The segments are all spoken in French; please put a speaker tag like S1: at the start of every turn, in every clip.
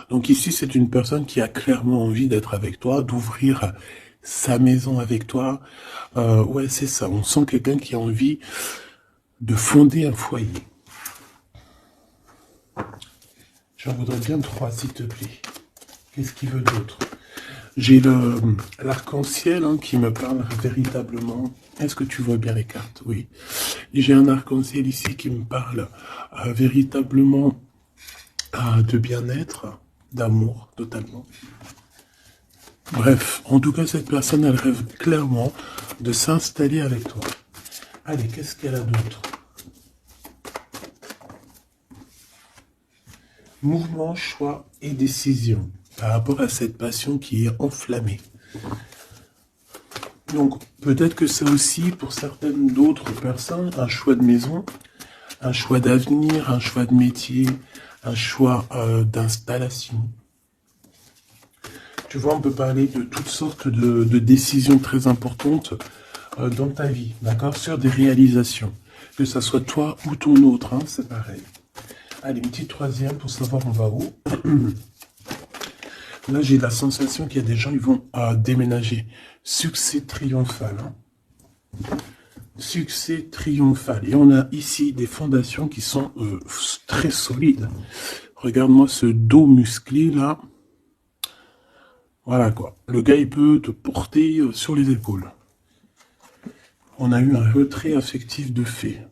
S1: Donc ici, c'est une personne qui a clairement envie d'être avec toi, d'ouvrir sa maison avec toi. Ouais, c'est ça. On sent quelqu'un qui a envie de fonder un foyer. J'en voudrais bien 3, s'il te plaît. Qu'est-ce qu'il veut d'autre? J'ai l'arc-en-ciel qui me parle véritablement. Est-ce que tu vois bien les cartes? Oui. J'ai un arc-en-ciel ici qui me parle véritablement de bien-être, d'amour, totalement. Bref, en tout cas, cette personne, elle rêve clairement de s'installer avec toi. Allez, qu'est-ce qu'elle a d'autre? Mouvement, choix et décision par rapport à cette passion qui est enflammée. Donc, peut-être que c'est aussi, pour certaines d'autres personnes, un choix de maison, un choix d'avenir, un choix de métier, un choix d'installation. Tu vois, on peut parler de toutes sortes de décisions très importantes dans ta vie, d'accord? Sur des réalisations. Que ça soit toi ou ton autre, c'est pareil. Allez, une petite troisième pour savoir on va où. Là, j'ai la sensation qu'il y a des gens qui vont déménager. Succès triomphal. Succès triomphal. Et on a ici des fondations qui sont très solides. Regarde-moi ce dos musclé, là. Voilà, quoi. Le gars, il peut te porter sur les épaules. On a eu un retrait affectif de fait.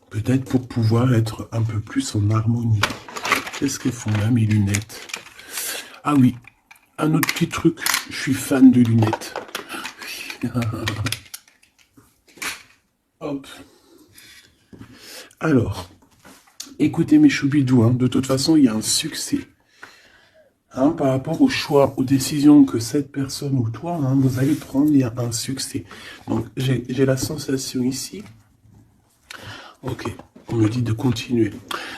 S1: Peut-être pour pouvoir être un peu plus en harmonie. Qu'est-ce qu'elles font là, mes lunettes? Ah oui, un autre petit truc, je suis fan de lunettes. Hop. Alors, écoutez mes choubidous, de toute façon, il y a un succès. Par rapport aux choix, aux décisions que cette personne ou toi, vous allez prendre, il y a un succès. Donc, j'ai la sensation ici. Ok, on me dit de continuer.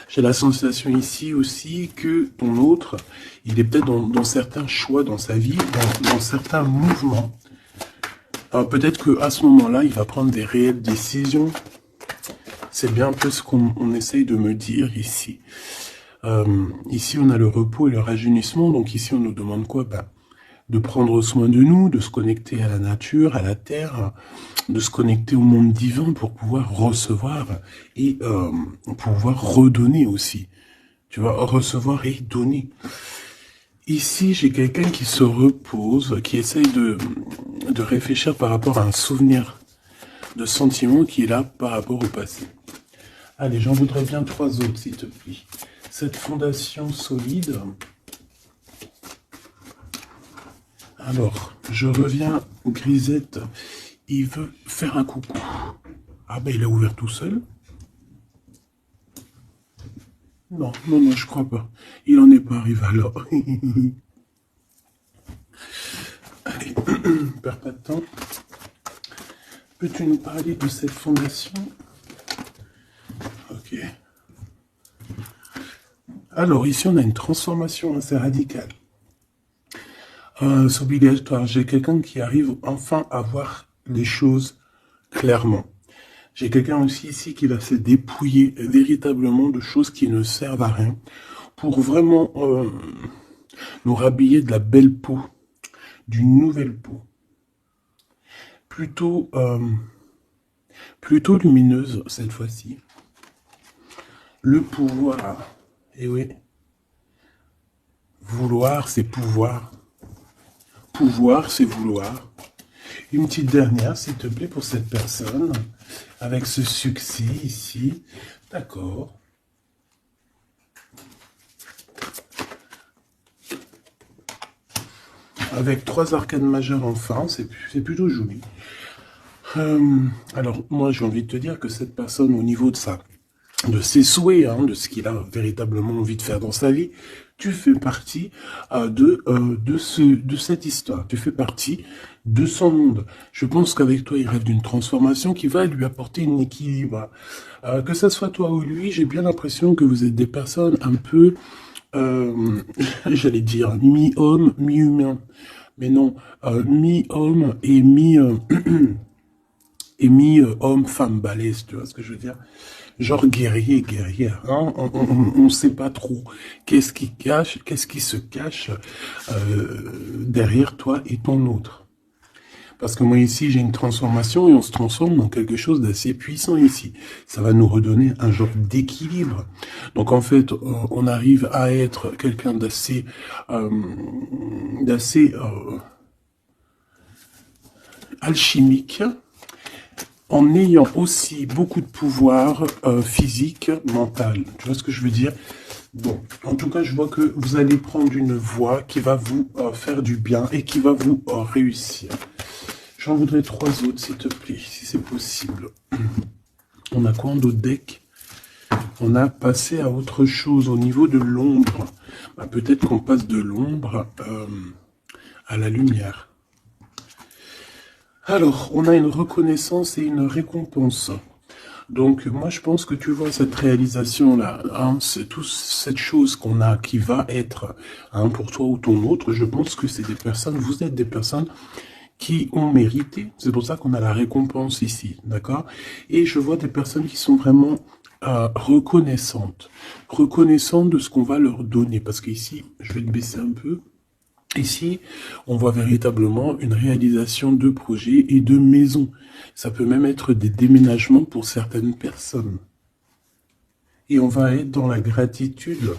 S1: J'ai la sensation ici aussi que ton autre, il est peut-être dans certains choix dans sa vie, dans certains mouvements. Peut-être qu'à ce moment-là, il va prendre des réelles décisions. C'est bien un peu ce qu'on essaye de me dire ici. Ici, on a le repos et le rajeunissement. Donc ici, on nous demande quoi? De prendre soin de nous, de se connecter à la nature, à la terre, de se connecter au monde divin pour pouvoir recevoir et pouvoir redonner aussi. Tu vas recevoir et donner. Ici, j'ai quelqu'un qui se repose, qui essaye de réfléchir par rapport à un souvenir de sentiment qui est là par rapport au passé. Allez, j'en voudrais bien 3 autres, s'il te plaît. Cette fondation solide. Alors, je reviens au grisette. Il veut faire un coucou. Ah ben, il a ouvert tout seul. Non, je crois pas. Il en est pas arrivé alors. Allez, perds pas de temps. Peux-tu nous parler de cette fondation? Ok. Alors, ici, on a une transformation assez radicale. C'est obligatoire. J'ai quelqu'un qui arrive enfin à voir les choses clairement. J'ai quelqu'un aussi ici qui va se dépouiller véritablement de choses qui ne servent à rien pour vraiment nous rhabiller de la belle peau, d'une nouvelle peau. Plutôt lumineuse cette fois-ci. Le pouvoir. Et oui. Vouloir, c'est pouvoir. Pouvoir, c'est vouloir. Une petite dernière, s'il te plaît, pour cette personne. Avec ce succès ici. D'accord. Avec 3 arcanes majeures enfin, c'est plutôt joli. Alors, moi, j'ai envie de te dire que cette personne, au niveau de ses souhaits, de ce qu'il a véritablement envie de faire dans sa vie, tu fais partie de cette histoire. Tu fais partie de son monde. Je pense qu'avec toi, il rêve d'une transformation qui va lui apporter un équilibre. Que ce soit toi ou lui, j'ai bien l'impression que vous êtes des personnes un peu, j'allais dire, mi-homme, mi-humain. Mais non, mi-homme et mi-homme, femme balèze, tu vois ce que je veux dire? genre guerrier, guerrière. Hein, on ne sait pas trop qu'est-ce qui cache, qu'est-ce qui se cache derrière toi et ton autre. Parce que moi ici, j'ai une transformation et on se transforme dans quelque chose d'assez puissant ici. Ça va nous redonner un genre d'équilibre. Donc en fait, on arrive à être quelqu'un d'assez alchimique, en ayant aussi beaucoup de pouvoir physique, mental. Tu vois ce que je veux dire? Bon, en tout cas, je vois que vous allez prendre une voie qui va vous faire du bien et qui va vous réussir. J'en voudrais 3 autres, s'il te plaît, si c'est possible. On a quoi en d'autres deck? On a passé à autre chose au niveau de l'ombre. Bah, peut-être qu'on passe de l'ombre à la lumière. Alors, on a une reconnaissance et une récompense. Donc, moi, je pense que tu vois cette réalisation-là, hein, c'est toute cette chose qu'on a qui va être pour toi ou ton autre. Je pense que c'est des personnes, vous êtes des personnes qui ont mérité. C'est pour ça qu'on a la récompense ici, d'accord? Et je vois des personnes qui sont vraiment reconnaissantes de ce qu'on va leur donner. Parce qu'ici, je vais te baisser un peu. Ici, on voit véritablement une réalisation de projets et de maisons. Ça peut même être des déménagements pour certaines personnes. Et on va être dans la gratitude.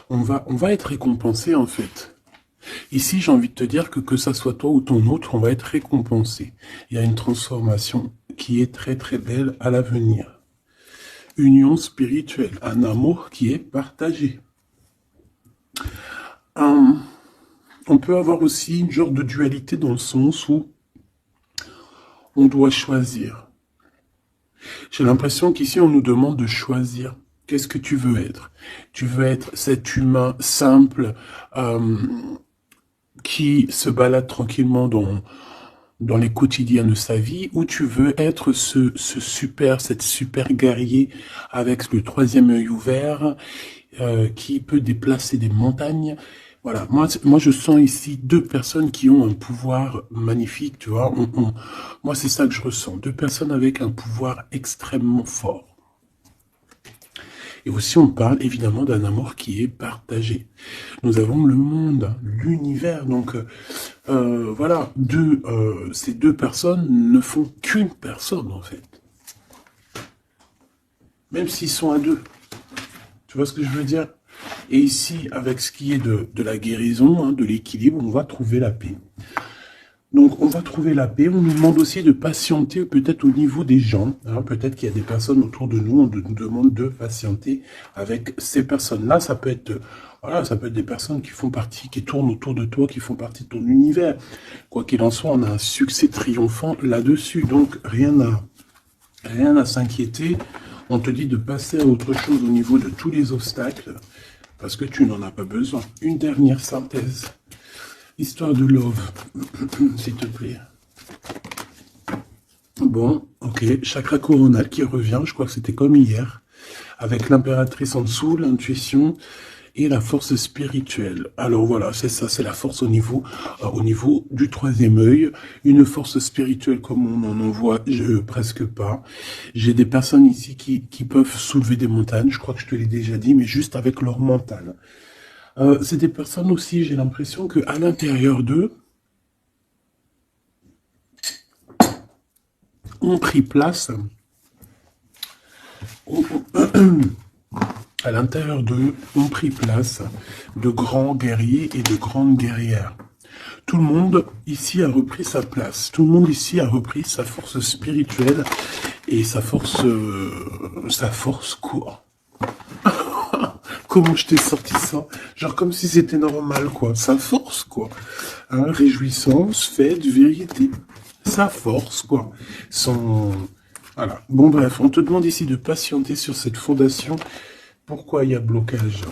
S1: On va être récompensé en fait. Ici, j'ai envie de te dire que ça soit toi ou ton autre, on va être récompensé. Il y a une transformation qui est très très belle à l'avenir. Union spirituelle, un amour qui est partagé. On peut avoir aussi une genre de dualité dans le sens où on doit choisir. J'ai l'impression qu'ici, on nous demande de choisir. Qu'est-ce que tu veux être? Tu veux être cet humain simple qui se balade tranquillement dans les quotidiens de sa vie, ou tu veux être cette super guerrier avec le 3e œil ouvert qui peut déplacer des montagnes. Voilà, moi je sens ici 2 personnes qui ont un pouvoir magnifique, tu vois. Moi c'est ça que je ressens, 2 personnes avec un pouvoir extrêmement fort. Et aussi on parle évidemment d'un amour qui est partagé. Nous avons le monde, l'univers, donc voilà, ces 2 personnes ne font qu'une personne en fait. Même s'ils sont à 2. Tu vois ce que je veux dire? Et ici, avec ce qui est de la guérison, hein, de l'équilibre, on va trouver la paix. Donc, on va trouver la paix. On nous demande aussi de patienter peut-être au niveau des gens. Hein, peut-être qu'il y a des personnes autour de nous, on nous demande de patienter avec ces personnes-là. Ça peut être, voilà, ça peut être des personnes qui font partie, qui tournent autour de toi, qui font partie de ton univers. Quoi qu'il en soit, on a un succès triomphant là-dessus. Donc, rien à s'inquiéter. On te dit de passer à autre chose au niveau de tous les obstacles. Parce que tu n'en as pas besoin. Une dernière synthèse. Histoire de love, s'il te plaît. Bon, ok. Chakra coronal qui revient, je crois que c'était comme hier. Avec l'impératrice en dessous, l'intuition et la force spirituelle. Alors voilà, c'est ça, c'est la force au niveau du 3e œil. Une force spirituelle comme on n'en voit presque pas. J'ai des personnes ici qui peuvent soulever des montagnes, je crois que je te l'ai déjà dit, mais juste avec leur mental. C'est des personnes aussi, j'ai l'impression qu'à l'intérieur d'eux, ont pris place, à l'intérieur d'eux, ont pris place de grands guerriers et de grandes guerrières. Tout le monde ici a repris sa place. Tout le monde ici a repris sa force spirituelle et sa force quoi. Comment je t'ai sorti ça? Genre comme si c'était normal, quoi. Sa force, quoi. Hein, réjouissance, fête, vérité. Sa force, quoi. Voilà. Bon, bref, on te demande ici de patienter sur cette fondation. Pourquoi il y a blocage?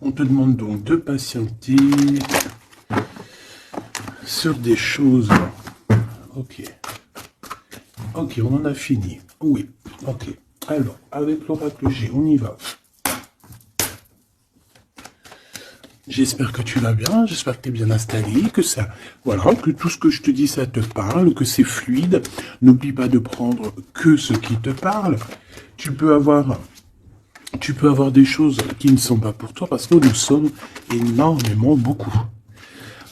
S1: On te demande donc de patienter sur des choses. Ok. Ok, on en a fini. Oui, ok. Alors, avec l'oracle G, on y va. J'espère que tu vas bien, j'espère que tu es bien installé, que ça, voilà, que tout ce que je te dis, ça te parle, que c'est fluide. N'oublie pas de prendre que ce qui te parle. Tu peux avoir des choses qui ne sont pas pour toi parce que nous sommes énormément beaucoup.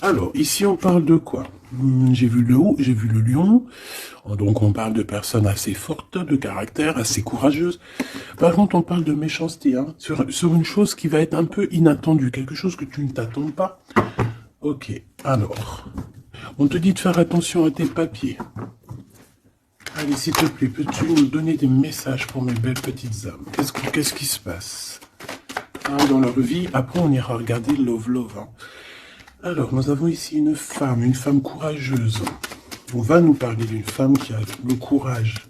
S1: Alors, ici, on parle de quoi? J'ai vu le haut, j'ai vu le lion. Donc, on parle de personnes assez fortes, de caractère, assez courageuses. Par contre, on parle de méchanceté, hein, sur une chose qui va être un peu inattendue, quelque chose que tu ne t'attends pas. Ok, alors, on te dit de faire attention à tes papiers. Allez, s'il te plaît, peux-tu nous donner des messages pour mes belles petites âmes? Qu'est-ce qui se passe dans leur vie? Après, on ira regarder Love Love. Hein. Alors, nous avons ici une femme courageuse. On va nous parler d'une femme qui a le courage.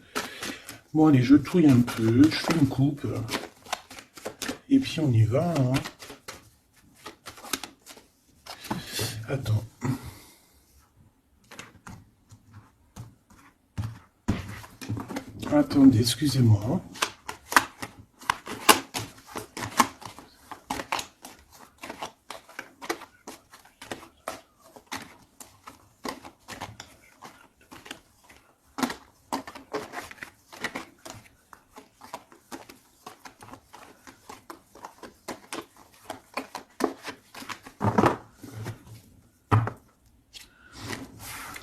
S1: Bon, allez, je touille un peu, je fais une coupe. Et puis, on y va. Hein. Attends. Attendez, excusez-moi.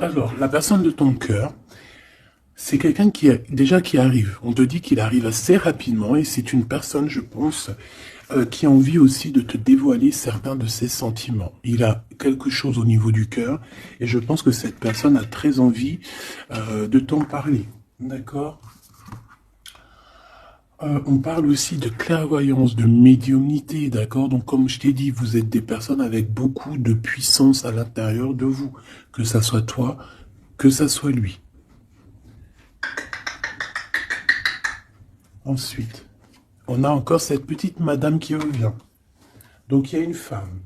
S1: Alors, la personne de ton cœur, c'est quelqu'un qui arrive. On te dit qu'il arrive assez rapidement et c'est une personne, je pense, qui a envie aussi de te dévoiler certains de ses sentiments. Il a quelque chose au niveau du cœur et je pense que cette personne a très envie de t'en parler. D'accord ? On parle aussi de clairvoyance, de médiumnité, d'accord? Donc, comme je t'ai dit, vous êtes des personnes avec beaucoup de puissance à l'intérieur de vous. Que ça soit toi, que ça soit lui. Ensuite, on a encore cette petite madame qui revient. Donc, il y a une femme.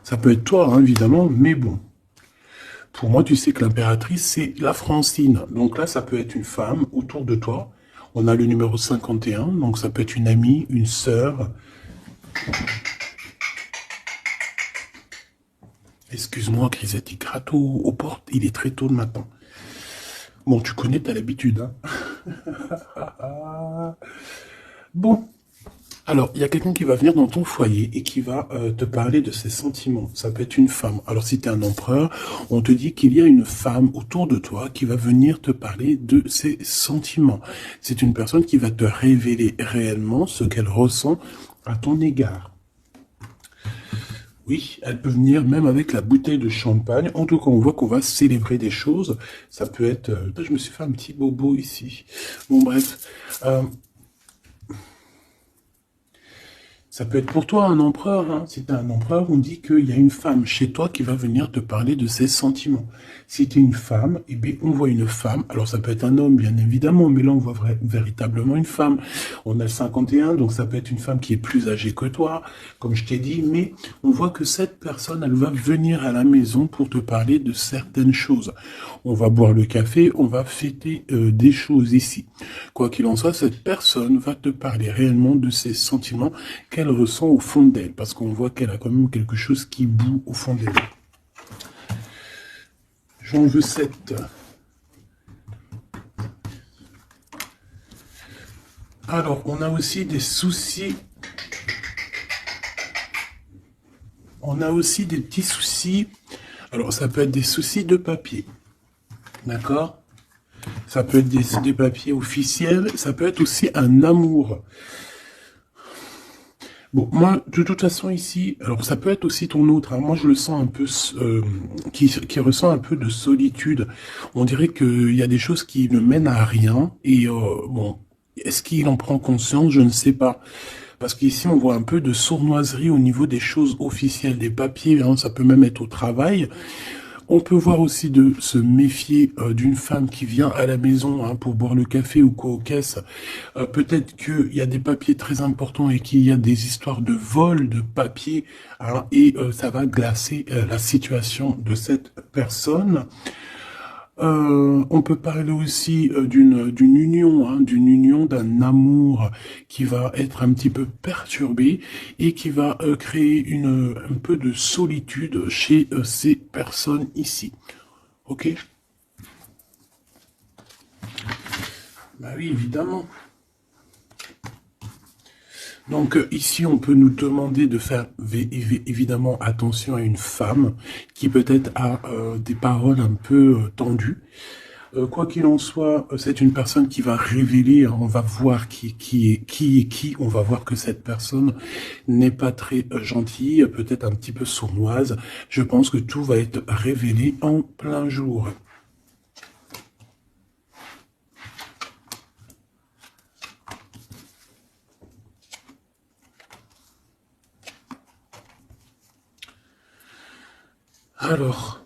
S1: Ça peut être toi, hein, évidemment, mais bon. Pour moi, tu sais que l'impératrice, c'est la Francine. Donc là, ça peut être une femme autour de toi. On a le numéro 51, donc ça peut être une amie, une sœur. Excuse-moi, Crisette, il gratte aux portes. Il est très tôt le matin. Bon, tu connais, t'as l'habitude. Hein. Bon. Alors, il y a quelqu'un qui va venir dans ton foyer et qui va te parler de ses sentiments. Ça peut être une femme. Alors, si tu es un empereur, on te dit qu'il y a une femme autour de toi qui va venir te parler de ses sentiments. C'est une personne qui va te révéler réellement ce qu'elle ressent à ton égard. Oui, elle peut venir même avec la bouteille de champagne. En tout cas, on voit qu'on va célébrer des choses. Ça peut être... je me suis fait un petit bobo ici. Bon, bref... Ça peut être pour toi un empereur. Hein. Si tu es un empereur, on dit qu'il y a une femme chez toi qui va venir te parler de ses sentiments. Si tu es une femme, eh bien, on voit une femme. Alors ça peut être un homme, bien évidemment, mais là on voit véritablement une femme. On a le 51, donc ça peut être une femme qui est plus âgée que toi, comme je t'ai dit, mais on voit que cette personne, elle va venir à la maison pour te parler de certaines choses. On va boire le café, on va fêter des choses ici. Quoi qu'il en soit, cette personne va te parler réellement de ses sentiments qu'elle ressent au fond d'elle, parce qu'on voit qu'elle a quand même quelque chose qui bout au fond d'elle. J'en veux 7. Alors, on a aussi des soucis. On a aussi des petits soucis. Alors, ça peut être des soucis de papier. D'accord ? Ça peut être des papiers officiels. Ça peut être aussi un amour. Bon, moi, de toute façon, ici, alors ça peut être aussi ton autre, hein, moi je le sens un peu, qui ressent un peu de solitude. On dirait qu'il y a des choses qui ne mènent à rien, et bon, est-ce qu'il en prend conscience? Je ne sais pas. Parce qu'ici, on voit un peu de sournoiserie au niveau des choses officielles, des papiers, hein, ça peut même être au travail. On peut voir aussi de se méfier d'une femme qui vient à la maison hein, pour boire le café ou quoi aux caisses. Peut-être qu'il y a des papiers très importants et qu'il y a des histoires de vol de papiers hein, et ça va glacer la situation de cette personne. On peut parler aussi d'une union, hein, d'un amour qui va être un petit peu perturbé et qui va créer un peu de solitude chez ces personnes ici. Ok? Bah oui, évidemment. Donc ici, on peut nous demander de faire évidemment attention à une femme qui peut-être a des paroles un peu tendues. Quoi qu'il en soit, c'est une personne qui va révéler, hein, on va voir qui est qui, on va voir que cette personne n'est pas très gentille, peut-être un petit peu sournoise. Je pense que tout va être révélé en plein jour. Alors,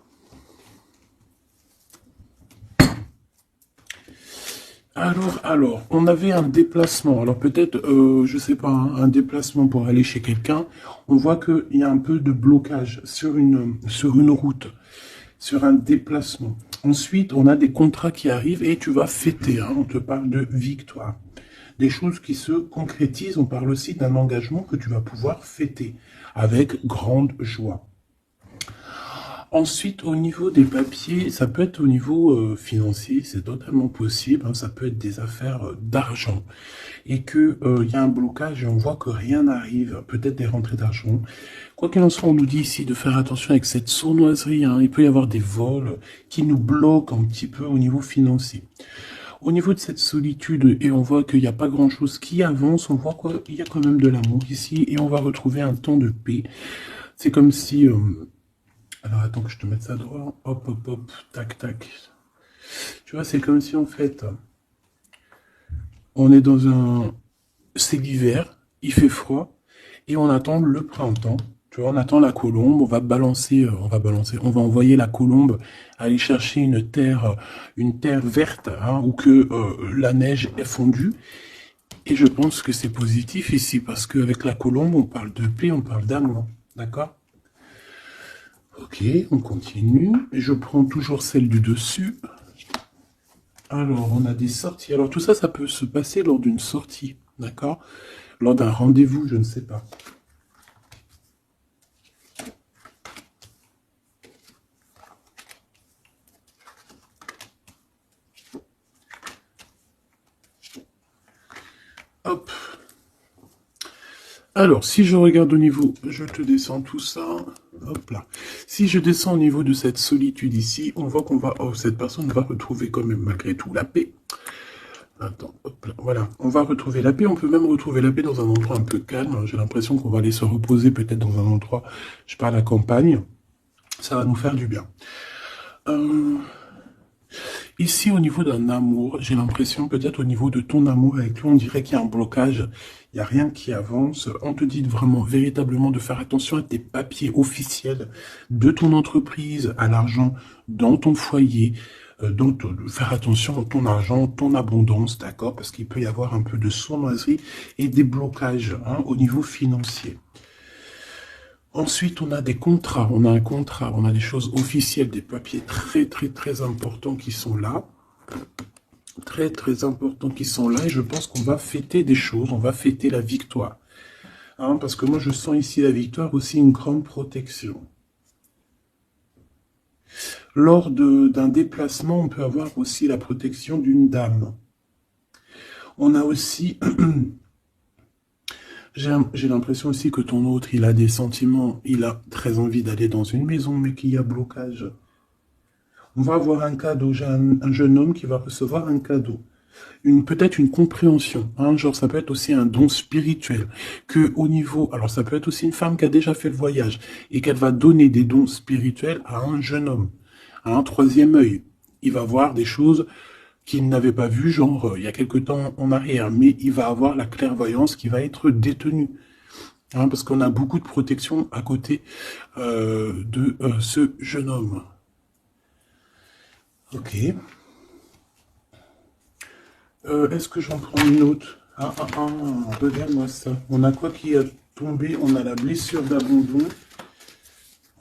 S1: on avait un déplacement. Alors peut-être, je sais pas, hein, un déplacement pour aller chez quelqu'un. On voit qu'il y a un peu de blocage sur une route, sur un déplacement. Ensuite, on a des contrats qui arrivent et tu vas fêter. Hein, on te parle de victoire. Des choses qui se concrétisent. On parle aussi d'un engagement que tu vas pouvoir fêter avec grande joie. Ensuite, au niveau des papiers, ça peut être au niveau financier, c'est totalement possible, hein, ça peut être des affaires d'argent. Et que il y a un blocage et on voit que rien n'arrive, peut-être des rentrées d'argent. Quoi qu'il en soit, on nous dit ici de faire attention avec cette sournoiserie, hein, il peut y avoir des vols qui nous bloquent un petit peu au niveau financier. Au niveau de cette solitude, et on voit qu'il n'y a pas grand-chose qui avance, on voit qu'il y a quand même de l'amour ici, et on va retrouver un temps de paix. C'est comme si... alors attends que je te mette ça droit. Hop, hop, hop, tac, tac. Tu vois, c'est comme si en fait, on est dans un... C'est l'hiver, il fait froid, et on attend le printemps. Tu vois, on attend la colombe, on va envoyer la colombe aller chercher une terre verte, hein, où que la neige est fondue. Et je pense que c'est positif ici, parce qu'avec la colombe, on parle de paix, on parle d'amour. D'accord? Ok, on continue. Et je prends toujours celle du dessus. Alors, on a des sorties. Alors, tout ça, ça peut se passer lors d'une sortie, d'accord? Lors d'un rendez-vous, je ne sais pas. Hop. Alors, si je regarde au niveau, je te descends tout ça, hop là. Si je descends au niveau de cette solitude ici, on voit qu'on va, oh, cette personne va retrouver quand même malgré tout la paix. Attends, hop là, voilà, on va retrouver la paix, on peut même retrouver la paix dans un endroit un peu calme. J'ai l'impression qu'on va aller se reposer peut-être dans un endroit, je parle à la campagne, ça va nous faire du bien. Ici, au niveau d'un amour, j'ai l'impression, peut-être au niveau de ton amour avec lui, on dirait qu'il y a un blocage, il n'y a rien qui avance. On te dit vraiment, véritablement, de faire attention à tes papiers officiels de ton entreprise, à l'argent dans ton foyer, donc de faire attention à ton argent, ton abondance, d'accord? Parce qu'il peut y avoir un peu de sournoiserie et des blocages, hein, au niveau financier. Ensuite, on a des contrats, on a un contrat, on a des choses officielles, des papiers très, très, très importants qui sont là. Très, très importants qui sont là. Et je pense qu'on va fêter des choses, on va fêter la victoire. Hein, parce que moi, je sens ici la victoire aussi une grande protection. Lors d'un déplacement, on peut avoir aussi la protection d'une dame. On a aussi... J'ai l'impression aussi que ton autre, il a des sentiments, il a très envie d'aller dans une maison, mais qu'il y a blocage. On va avoir un cadeau, j'ai un jeune homme qui va recevoir un cadeau. Peut-être une compréhension, hein, genre ça peut être aussi un don spirituel, que au niveau, alors ça peut être aussi une femme qui a déjà fait le voyage, et qu'elle va donner des dons spirituels à un jeune homme, à un troisième œil. Il va voir des choses qu'il n'avait pas vu, genre il y a quelque temps en arrière, mais il va avoir la clairvoyance qui va être détenue. Hein, parce qu'on a beaucoup de protection à côté de ce jeune homme. Ok. Est-ce que j'en prends une autre? Regarde-moi ça. On a quoi qui a tombé? On a la blessure d'abandon.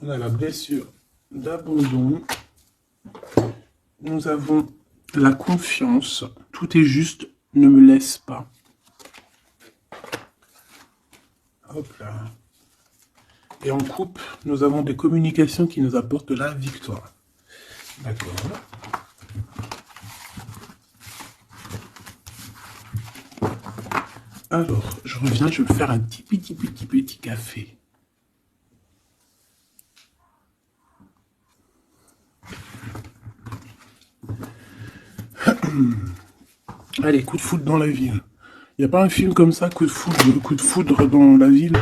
S1: On a la blessure d'abandon. nous avons la confiance. Tout est juste, ne me laisse pas. Hop là. Et en coupe, nous avons des communications qui nous apportent la victoire. D'accord. Alors, je reviens, je vais me faire un petit café. Allez, coup de foudre dans la ville. Il n'y a pas un film comme ça, coup de foudre dans la ville.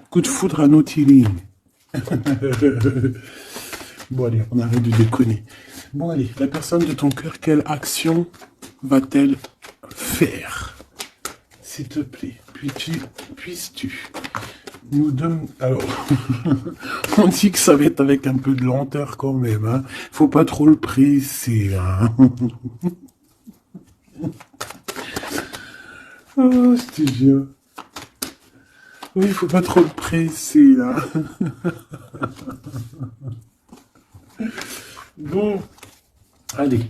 S1: Coup de foudre à Nautilus. Bon, allez, on arrête de déconner. Bon, allez, la personne de ton cœur, quelle action va-t-elle faire? S'il te plaît, puisses-tu nous donner... Alors, on dit que ça va être avec un peu de lenteur quand même. Hein. Faut pas trop le presser. Hein. Oh, je te jure. Oui, il faut pas trop le presser, là. Bon, allez.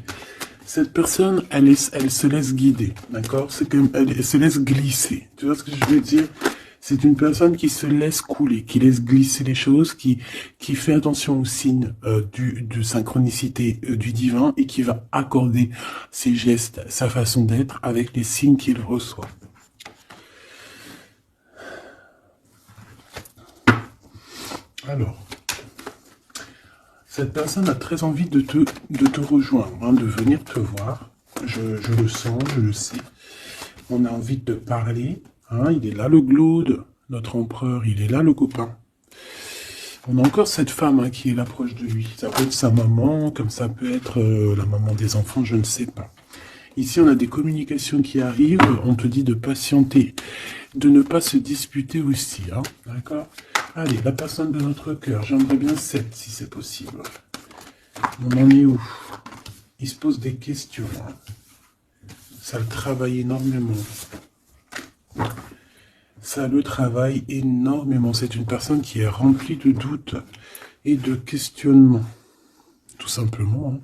S1: Cette personne, elle se laisse guider, d'accord? C'est comme elle se laisse glisser. Tu vois ce que je veux dire? C'est une personne qui se laisse couler, qui laisse glisser les choses, qui fait attention aux signes de synchronicité du divin et qui va accorder ses gestes, sa façon d'être avec les signes qu'il reçoit. Alors, cette personne a très envie de te rejoindre, hein, de venir te voir. Je le sens, je le sais. On a envie de te parler. Hein, il est là le Glaude, notre empereur, il est là le copain. On a encore cette femme hein, qui est là proche de lui. Ça peut être sa maman, comme ça peut être la maman des enfants, je ne sais pas. Ici, on a des communications qui arrivent. On te dit de patienter, de ne pas se disputer aussi. Hein, d'accord? Allez, la personne de notre cœur, j'aimerais bien 7 si c'est possible. On en est où? Il se pose des questions. Hein. Ça le travaille énormément. Ça le travaille énormément. C'est une personne qui est remplie de doutes et de questionnements. Tout simplement. Hein.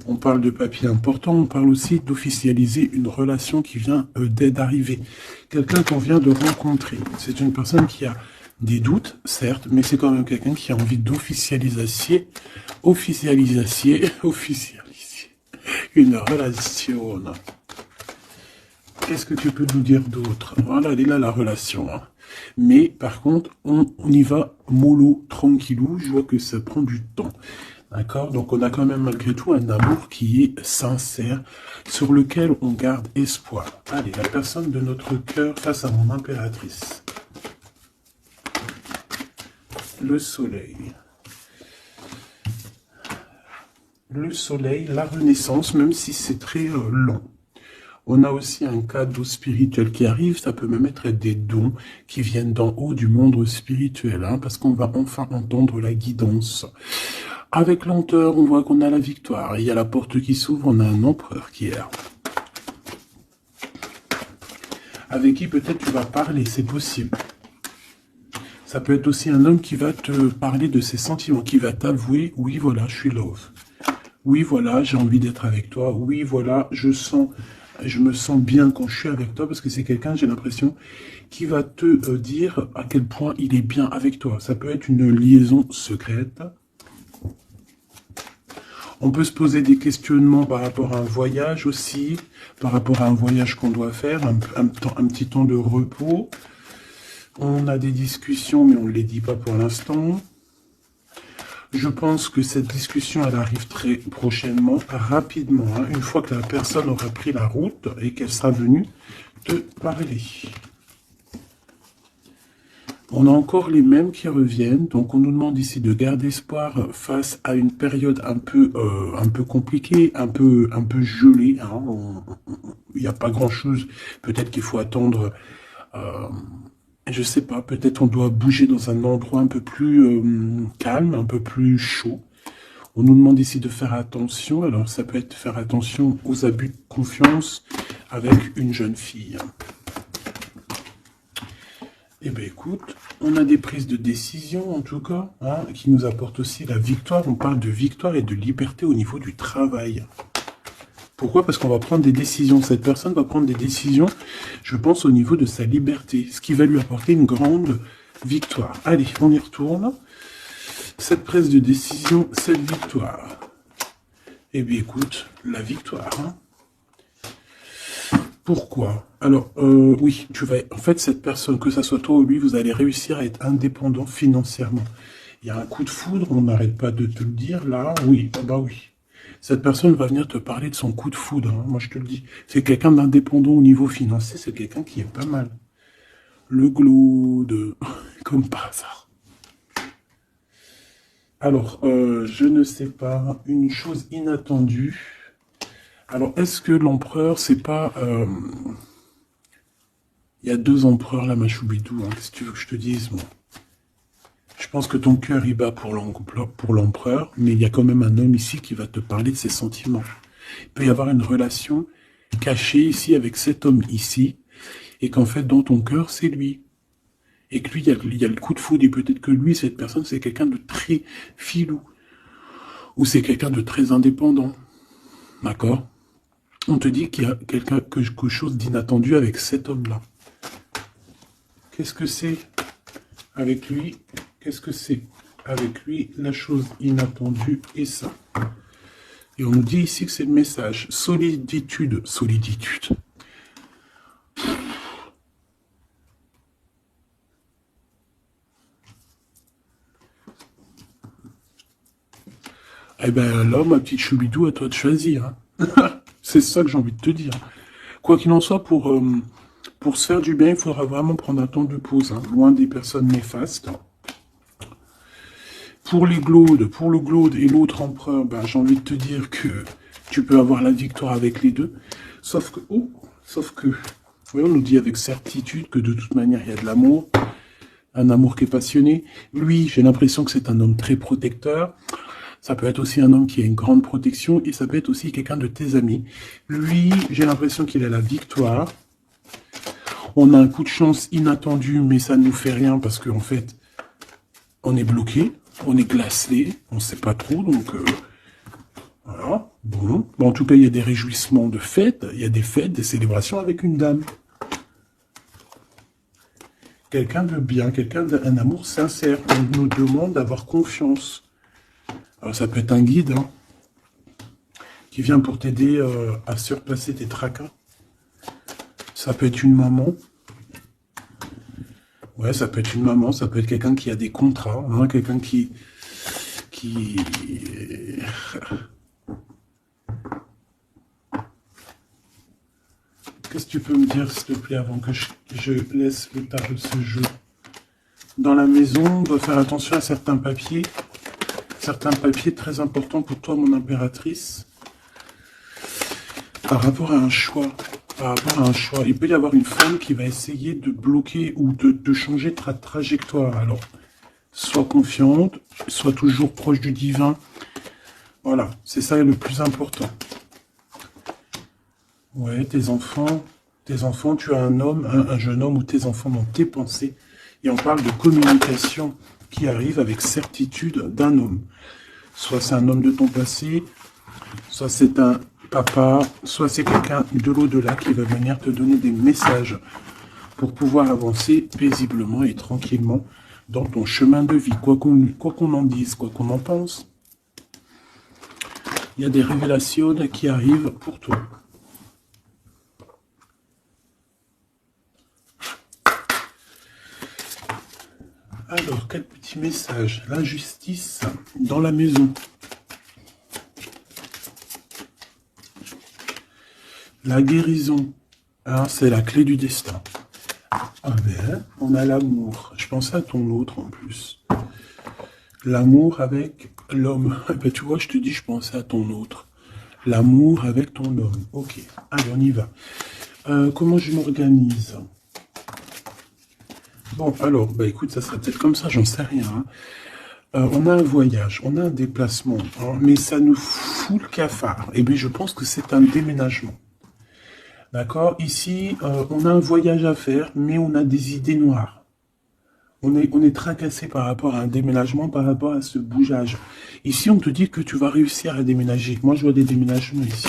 S1: On parle de papier important, on parle aussi d'officialiser une relation qui vient d'arriver. Quelqu'un qu'on vient de rencontrer. C'est une personne qui a des doutes, certes, mais c'est quand même quelqu'un qui a envie d'officialiser une relation. Qu'est-ce que tu peux nous dire d'autre? Voilà, elle est là la relation. Hein. Mais par contre, on y va mollo, tranquillou. Je vois que ça prend du temps. D'accord? Donc on a quand même malgré tout un amour qui est sincère, sur lequel on garde espoir. Allez, la personne de notre cœur face à mon impératrice. Le soleil. Le soleil, la renaissance, même si c'est très long. On a aussi un cadeau spirituel qui arrive, ça peut même être des dons qui viennent d'en haut du monde spirituel, hein, parce qu'on va enfin entendre la guidance. Avec lenteur, on voit qu'on a la victoire. Il y a la porte qui s'ouvre, on a un empereur qui est là. Avec qui peut-être tu vas parler, c'est possible. Ça peut être aussi un homme qui va te parler de ses sentiments, qui va t'avouer, oui voilà, je suis love. Oui voilà, j'ai envie d'être avec toi. Oui voilà, je me sens bien quand je suis avec toi, parce que c'est quelqu'un, j'ai l'impression, qui va te dire à quel point il est bien avec toi. Ça peut être une liaison secrète. On peut se poser des questionnements par rapport à un voyage aussi, par rapport à un voyage qu'on doit faire, un petit temps de repos. On a des discussions, mais on ne les dit pas pour l'instant. Je pense que cette discussion, elle arrive très prochainement, rapidement, hein, une fois que la personne aura pris la route et qu'elle sera venue te parler. On a encore les mêmes qui reviennent, donc on nous demande ici de garder espoir face à une période un peu compliquée, un peu gelée. Hein. Il n'y a pas grand-chose. Peut-être qu'il faut attendre, je sais pas, peut-être on doit bouger dans un endroit un peu plus calme, un peu plus chaud. On nous demande ici de faire attention. Alors ça peut être faire attention aux abus de confiance avec une jeune fille. Eh bien écoute, on a des prises de décision en tout cas, hein, qui nous apportent aussi la victoire. On parle de victoire et de liberté au niveau du travail. Pourquoi? Parce qu'on va prendre des décisions. Cette personne va prendre des décisions, je pense, au niveau de sa liberté, ce qui va lui apporter une grande victoire. Allez, on y retourne. Cette prise de décision, cette victoire. Eh bien écoute, la victoire, hein. Pourquoi? Alors, oui, tu vas... En fait, cette personne, que ça soit toi ou lui, vous allez réussir à être indépendant financièrement. Il y a un coup de foudre, on n'arrête pas de te le dire, là, oui, bah oui. Cette personne va venir te parler de son coup de foudre, hein, moi je te le dis. C'est quelqu'un d'indépendant au niveau financier, c'est quelqu'un qui est pas mal. Le glaude, comme par hasard. Alors, je ne sais pas, une chose inattendue... Alors, est-ce que l'empereur, c'est pas... Il y a 2 empereurs là, ma choubidou, hein. Qu'est-ce que tu veux que je te dise, moi? Je pense que ton cœur, il bat pour l'empereur, mais il y a quand même un homme ici qui va te parler de ses sentiments. Il peut y avoir une relation cachée ici avec cet homme ici, et qu'en fait, dans ton cœur, c'est lui. Et que lui, il y a le coup de foudre, et peut-être que lui, cette personne, c'est quelqu'un de très filou, ou c'est quelqu'un de très indépendant. D'accord? On te dit qu'il y a quelque chose d'inattendu avec cet homme-là. Qu'est-ce que c'est avec lui? Qu'est-ce que c'est avec lui? La chose inattendue et ça. Et on nous dit ici que c'est le message. Soliditude. Soliditude. Eh ben là, ma petite choubidou, à toi de choisir, hein. C'est ça que j'ai envie de te dire. Quoi qu'il en soit, pour se faire du bien, il faudra vraiment prendre un temps de pause, hein, loin des personnes néfastes. Pour le glaude et l'autre empereur, ben, j'ai envie de te dire que tu peux avoir la victoire avec les deux. Sauf que, oui, on nous dit avec certitude que de toute manière, il y a de l'amour. Un amour qui est passionné. Lui, j'ai l'impression que c'est un homme très protecteur. Ça peut être aussi un homme qui a une grande protection et ça peut être aussi quelqu'un de tes amis. Lui, j'ai l'impression qu'il a la victoire. On a un coup de chance inattendu, mais ça ne nous fait rien parce qu'en fait, on est bloqué, on est glacé, on ne sait pas trop, donc voilà. Bon, en tout cas, il y a des réjouissements de fêtes, il y a des fêtes, des célébrations avec une dame. Quelqu'un de bien, quelqu'un d'un amour sincère. On nous demande d'avoir confiance. Alors, ça peut être un guide, hein, qui vient pour t'aider à surpasser tes tracas. Ça peut être une maman. Ouais, ça peut être une maman, ça peut être quelqu'un qui a des contrats, hein, quelqu'un qui... Qu'est-ce que tu peux me dire, s'il te plaît, avant que je laisse le tarot de ce jeu? Dans la maison, on doit faire attention à certains papiers très importants pour toi, mon impératrice. Par rapport à un choix, il peut y avoir une femme qui va essayer de bloquer ou de changer ta trajectoire. Alors, sois confiante, sois toujours proche du divin. Voilà, c'est ça le plus important. Ouais, tes enfants, tu as un homme, un jeune homme ou tes enfants dans tes pensées. Et on parle de communication qui arrive avec certitude d'un homme. Soit c'est un homme de ton passé, soit c'est un papa, soit c'est quelqu'un de l'au-delà qui va venir te donner des messages pour pouvoir avancer paisiblement et tranquillement dans ton chemin de vie, quoi qu'on en dise, quoi qu'on en pense. Il y a des révélations qui arrivent pour toi. Alors, quel petit message? L'injustice dans la maison. La guérison. Hein, c'est la clé du destin. Ah ben, on a l'amour. Je pensais à ton autre en plus. L'amour avec l'homme. Ben, tu vois, je te dis, je pensais à ton autre. L'amour avec ton homme. Ok, allez, on y va. Comment je m'organise? Bon, alors, bah écoute, ça sera peut-être comme ça, j'en sais rien. Hein. On a un voyage, on a un déplacement, hein, mais ça nous fout le cafard. Et bien, je pense que c'est un déménagement. D'accord? Ici, on a un voyage à faire, mais on a des idées noires. On est tracassé par rapport à un déménagement, par rapport à ce bougeage. Ici, on te dit que tu vas réussir à déménager. Moi, je vois des déménagements ici.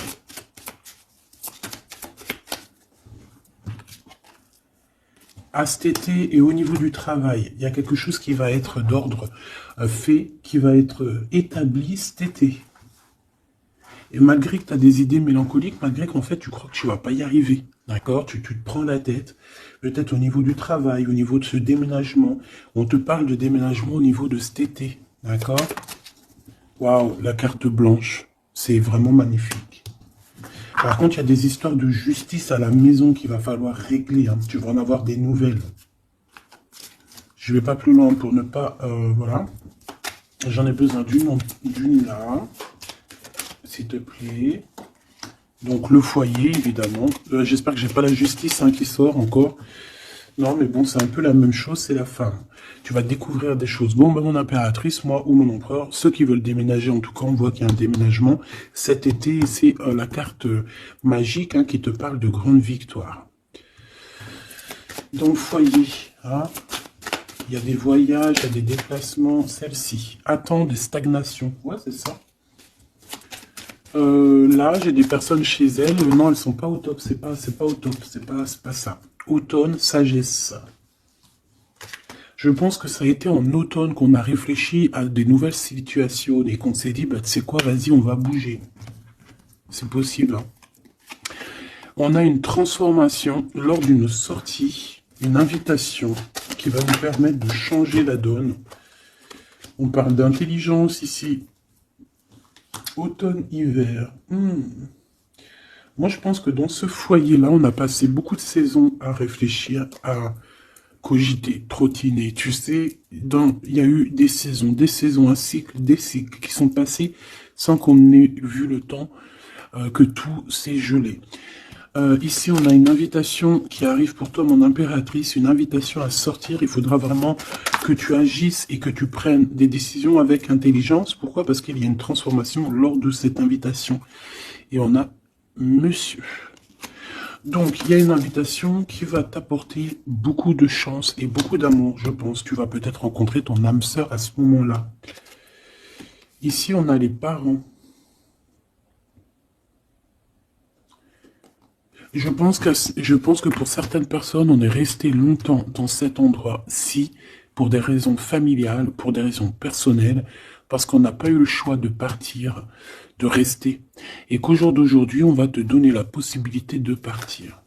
S1: À cet été et au niveau du travail, il y a quelque chose qui va être d'ordre fait, qui va être établi cet été. Et malgré que tu as des idées mélancoliques, malgré qu'en fait tu crois que tu vas pas y arriver, d'accord, tu te prends la tête, peut-être au niveau du travail, au niveau de ce déménagement, on te parle de déménagement au niveau de cet été, d'accord. Waouh, la carte blanche, c'est vraiment magnifique. Par contre, il y a des histoires de justice à la maison qu'il va falloir régler, hein. Tu vas en avoir des nouvelles. Je vais pas plus loin pour ne pas... voilà. J'en ai besoin d'une là, s'il te plaît. Donc le foyer, évidemment. J'espère que j'ai pas la justice hein, qui sort encore. Non, mais bon, c'est un peu la même chose, c'est la femme. Tu vas découvrir des choses. Bon, ben, mon impératrice, moi ou mon empereur, ceux qui veulent déménager, en tout cas, on voit qu'il y a un déménagement cet été. C'est la carte magique hein, qui te parle de grande victoire. Dans le foyer, hein, il y a des voyages, il y a des déplacements. Celle-ci, attend des stagnations. Ouais, c'est ça. Là, j'ai des personnes chez elles. Non, elles sont pas au top. C'est pas au top. C'est pas ça. Automne, sagesse. Je pense que ça a été en automne qu'on a réfléchi à des nouvelles situations et qu'on s'est dit, bah, tu sais quoi, vas-y, on va bouger. C'est possible. Hein. On a une transformation lors d'une sortie, une invitation qui va nous permettre de changer la donne. On parle d'intelligence ici. Automne-hiver. Moi, je pense que dans ce foyer-là, on a passé beaucoup de saisons à réfléchir, à cogiter, trottiner. Tu sais, il y a eu des saisons, un cycle, des cycles qui sont passés sans qu'on ait vu le temps que tout s'est gelé. Ici, on a une invitation qui arrive pour toi, mon impératrice, une invitation à sortir. Il faudra vraiment que tu agisses et que tu prennes des décisions avec intelligence. Pourquoi? Parce qu'il y a une transformation lors de cette invitation. Et on a monsieur. Donc, il y a une invitation qui va t'apporter beaucoup de chance et beaucoup d'amour, je pense. Tu vas peut-être rencontrer ton âme sœur à ce moment-là. Ici, on a les parents. Je pense que pour certaines personnes, on est resté longtemps dans cet endroit-ci pour des raisons familiales, pour des raisons personnelles, parce qu'on n'a pas eu le choix de partir, de rester. Et qu'au jour d'aujourd'hui, on va te donner la possibilité de partir.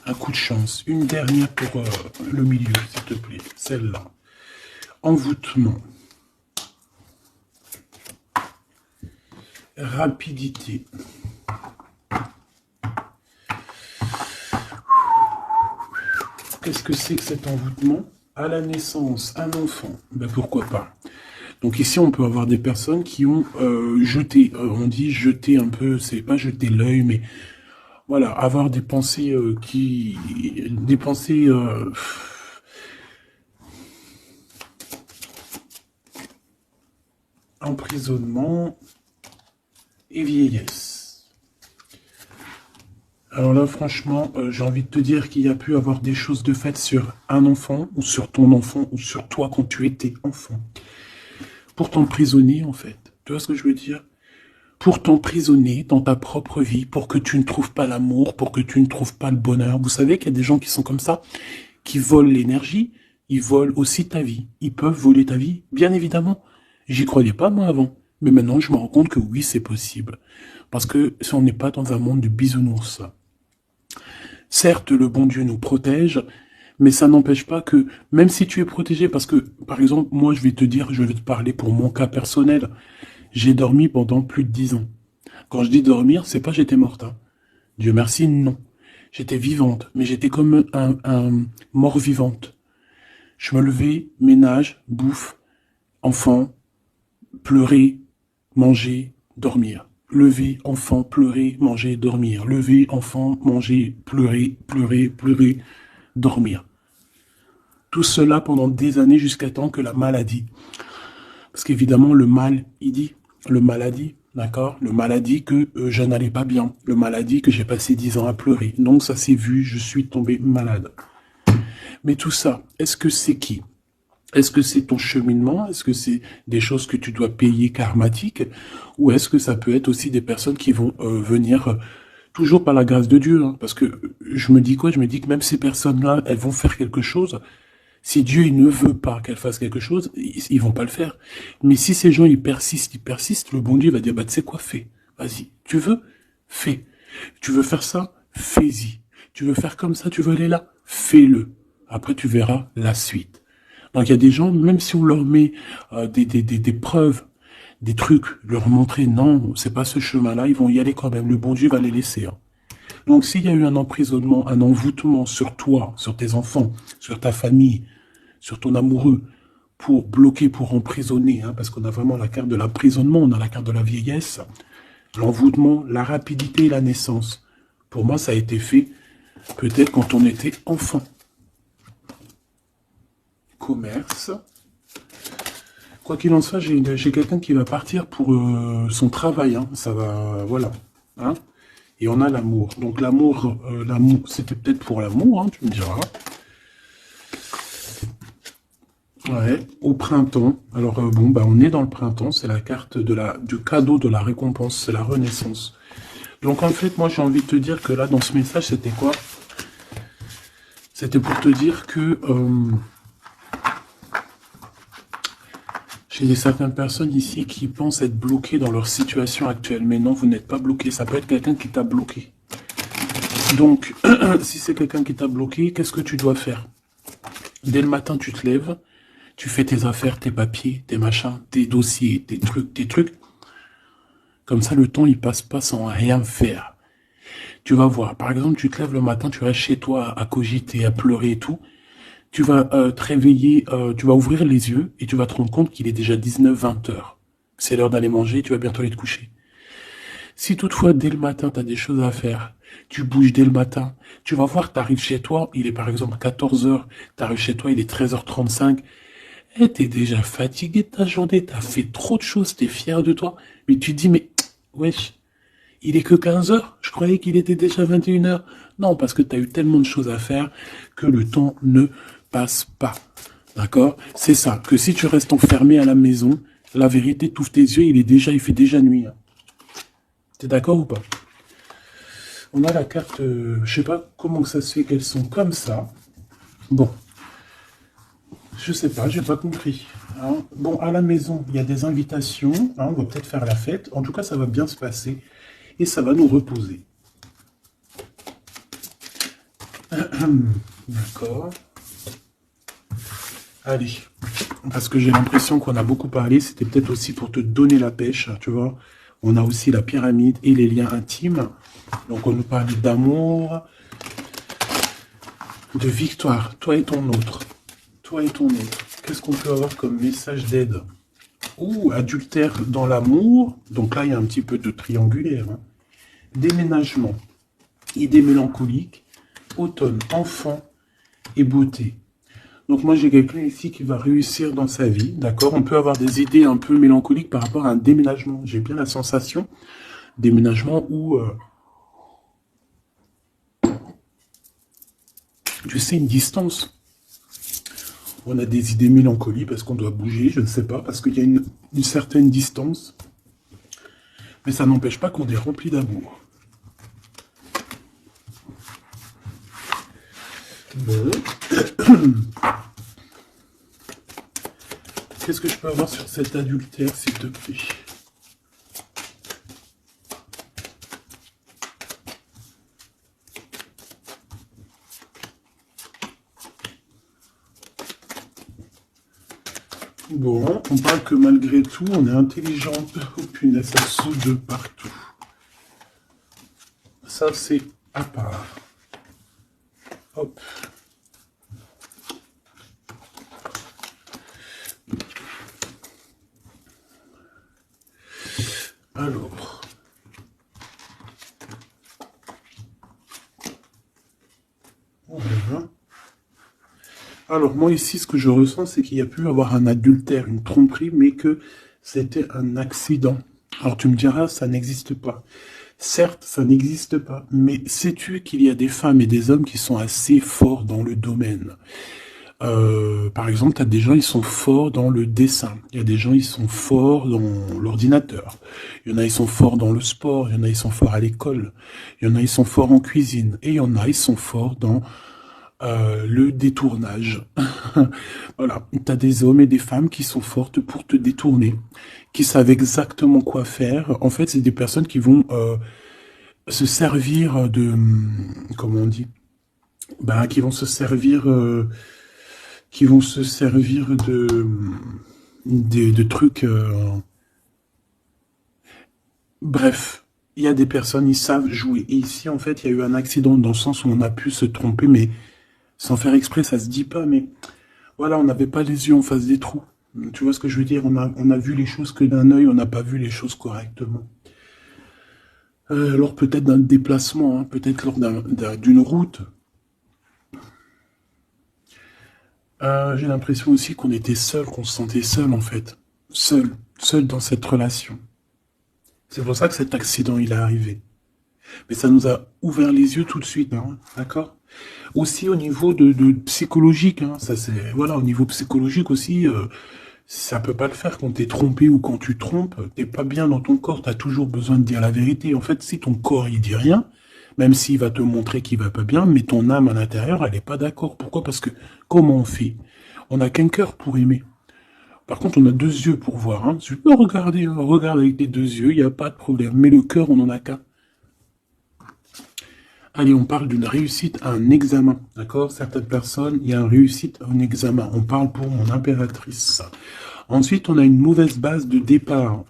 S1: Un coup de chance. Une dernière pour le milieu, s'il te plaît. Celle-là. Envoûtement. Rapidité. Qu'est-ce que c'est que cet envoûtement? À la naissance, un enfant. Ben pourquoi pas. Donc ici, on peut avoir des personnes qui ont jeté, on dit jeter un peu, c'est pas jeter l'œil, mais voilà, avoir des pensées des pensées emprisonnement et vieillesse. Alors là, franchement, j'ai envie de te dire qu'il y a pu avoir des choses de faites sur un enfant, ou sur ton enfant, ou sur toi quand tu étais enfant. Pour t'emprisonner, en fait. Tu vois ce que je veux dire? Pour t'emprisonner dans ta propre vie, pour que tu ne trouves pas l'amour, pour que tu ne trouves pas le bonheur. Vous savez qu'il y a des gens qui sont comme ça, qui volent l'énergie, ils volent aussi ta vie. Ils peuvent voler ta vie, bien évidemment. J'y croyais pas, moi, avant. Mais maintenant, je me rends compte que oui, c'est possible. Parce que si on n'est pas dans un monde de bisounours. Certes, le bon Dieu nous protège, mais ça n'empêche pas que, même si tu es protégé, parce que, par exemple, moi, je vais te parler pour mon cas personnel. J'ai dormi pendant plus de 10 ans. Quand je dis dormir, c'est pas j'étais morte. Hein. Dieu merci, non. J'étais vivante, mais j'étais comme un mort-vivante. Je me levais, ménage, bouffe, enfant, pleurer, manger, dormir. Lever, enfant, pleurer, manger, dormir. Lever, enfant, manger, pleurer, pleurer, pleurer, dormir. Tout cela pendant des années jusqu'à temps que la maladie. Parce qu'évidemment, le mal, il dit, le maladie, d'accord? Le maladie que je n'allais pas bien. Le maladie que j'ai passé 10 ans à pleurer. Donc ça s'est vu, je suis tombé malade. Mais tout ça, est-ce que c'est qui? Est-ce que c'est ton cheminement? Est-ce que c'est des choses que tu dois payer karmatiques? Ou est-ce que ça peut être aussi des personnes qui vont venir toujours par la grâce de Dieu, hein? Parce que je me dis quoi? Je me dis que même ces personnes-là, elles vont faire quelque chose. Si Dieu il ne veut pas qu'elles fassent quelque chose, ils vont pas le faire. Mais si ces gens ils persistent, le bon Dieu va dire bah tu sais quoi, fais. Vas-y. Tu veux? Fais. Tu veux faire ça? Fais-y. Tu veux faire comme ça? Tu veux aller là? Fais-le. Après tu verras la suite. Donc il y a des gens, même si on leur met des preuves, des trucs, leur montrer non, c'est pas ce chemin-là, ils vont y aller quand même. Le bon Dieu va les laisser. Hein. Donc s'il y a eu un emprisonnement, un envoûtement sur toi, sur tes enfants, sur ta famille, sur ton amoureux, pour bloquer, pour emprisonner, hein, parce qu'on a vraiment la carte de l'emprisonnement, on a la carte de la vieillesse, l'envoûtement, la rapidité et la naissance. Pour moi, ça a été fait peut-être quand on était enfant. Commerce. Quoi qu'il en soit, j'ai quelqu'un qui va partir pour son travail. Hein. Ça va, voilà. Hein. Et on a l'amour. Donc l'amour, c'était peut-être pour l'amour, hein, tu me diras. Ouais, au printemps. Alors bon, bah on est dans le printemps. C'est la carte du cadeau de la récompense. C'est la renaissance. Donc en fait, moi j'ai envie de te dire que là, dans ce message, c'était quoi? C'était pour te dire que j'ai certaines personnes ici qui pensent être bloquées dans leur situation actuelle. Mais non, vous n'êtes pas bloqué. Ça peut être quelqu'un qui t'a bloqué. Donc, si c'est quelqu'un qui t'a bloqué, qu'est-ce que tu dois faire? Dès le matin, tu te lèves, tu fais tes affaires, tes papiers, tes machins, tes dossiers, tes trucs. Comme ça, le temps, il passe pas sans rien faire. Tu vas voir. Par exemple, tu te lèves le matin, tu restes chez toi à cogiter, à pleurer et tout. Tu vas te réveiller, tu vas ouvrir les yeux et tu vas te rendre compte qu'il est déjà 19-20 heures. C'est l'heure d'aller manger, tu vas bientôt aller te coucher. Si toutefois, dès le matin, tu as des choses à faire, tu bouges dès le matin, tu vas voir, tu arrives chez toi, il est par exemple 14 heures, tu arrives chez toi, il est 13h35, et tu es déjà fatigué de ta journée, tu as fait trop de choses, tu es fier de toi, mais tu te dis, mais wesh, il est que 15 heures, je croyais qu'il était déjà 21 heures. Non, parce que tu as eu tellement de choses à faire que le temps ne passe pas. D'accord? C'est ça, que si tu restes enfermé à la maison, la vérité, t'ouvres tes yeux, il fait déjà nuit. Hein. T'es d'accord ou pas? On a la carte, je sais pas comment ça se fait qu'elles sont comme ça. Bon, je sais pas, j'ai pas compris. Hein. Bon, à la maison, il y a des invitations, hein, on va peut-être faire la fête. En tout cas, ça va bien se passer et ça va nous reposer. D'accord. Allez, parce que j'ai l'impression qu'on a beaucoup parlé, c'était peut-être aussi pour te donner la pêche, tu vois. On a aussi la pyramide et les liens intimes. Donc on nous parle d'amour, de victoire, toi et ton autre. Toi et ton autre. Qu'est-ce qu'on peut avoir comme message d'aide? Ouh, adultère dans l'amour. Donc là, il y a un petit peu de triangulaire. Hein. Déménagement, idée mélancolique, automne, enfant et beauté. Donc moi, j'ai quelqu'un ici qui va réussir dans sa vie, d'accord? On peut avoir des idées un peu mélancoliques par rapport à un déménagement. J'ai bien la sensation, déménagement où, tu sais, une distance. On a des idées mélancoliques parce qu'on doit bouger, je ne sais pas, parce qu'il y a une certaine distance. Mais ça n'empêche pas qu'on est rempli d'amour. Bon. Qu'est-ce que je peux avoir sur cet adultère, s'il te plaît? Bon, on parle que malgré tout, on est intelligent. Oh punaise, ça saute de partout. Ça, c'est à part. Hop. Alors. Voilà. Alors, moi, ici, ce que je ressens, c'est qu'il y a pu avoir un adultère, une tromperie, mais que c'était un accident. Alors, tu me diras, ça n'existe pas. Certes, ça n'existe pas, mais sais-tu qu'il y a des femmes et des hommes qui sont assez forts dans le domaine? Par exemple, tu as des gens, ils sont forts dans le dessin. Il y a des gens, ils sont forts dans l'ordinateur. Il y en a, ils sont forts dans le sport. Il y en a, ils sont forts à l'école. Il y en a, ils sont forts en cuisine. Et il y en a, ils sont forts dans le détournage. Voilà. Tu as des hommes et des femmes qui sont fortes pour te détourner, qui savent exactement quoi faire. En fait, c'est des personnes qui vont se servir de... Comment on dit? Ben, qui vont se servir... de trucs. Bref, il y a des personnes, ils savent jouer. Et ici, en fait, il y a eu un accident dans le sens où on a pu se tromper, mais sans faire exprès, ça se dit pas. Mais voilà, on n'avait pas les yeux en face des trous. Tu vois ce que je veux dire? On a vu les choses que d'un œil, on n'a pas vu les choses correctement. Alors peut-être d'un déplacement, hein, peut-être lors d'une route. J'ai l'impression aussi qu'on était seul, qu'on se sentait seul en fait. Seul dans cette relation. C'est pour ça que cet accident il est arrivé. Mais ça nous a ouvert les yeux tout de suite, hein, d'accord? Aussi au niveau de psychologique, hein, ça c'est voilà, au niveau psychologique aussi, ça peut pas le faire quand t'es trompé ou quand tu trompes, t'es pas bien dans ton corps, t'as toujours besoin de dire la vérité. En fait, si ton corps il dit rien, même s'il va te montrer qu'il va pas bien, mais ton âme à l'intérieur, elle est pas d'accord. Pourquoi? Parce que comment on fait? On n'a qu'un cœur pour aimer. Par contre, on a deux yeux pour voir. Hein. Tu peux regarder, hein, regarde avec les deux yeux, il n'y a pas de problème. Mais le cœur, on n'en a qu'un. Allez, on parle d'une réussite à un examen. D'accord? Certaines personnes, il y a une réussite à un examen. On parle pour mon impératrice. Ensuite, on a une mauvaise base de départ.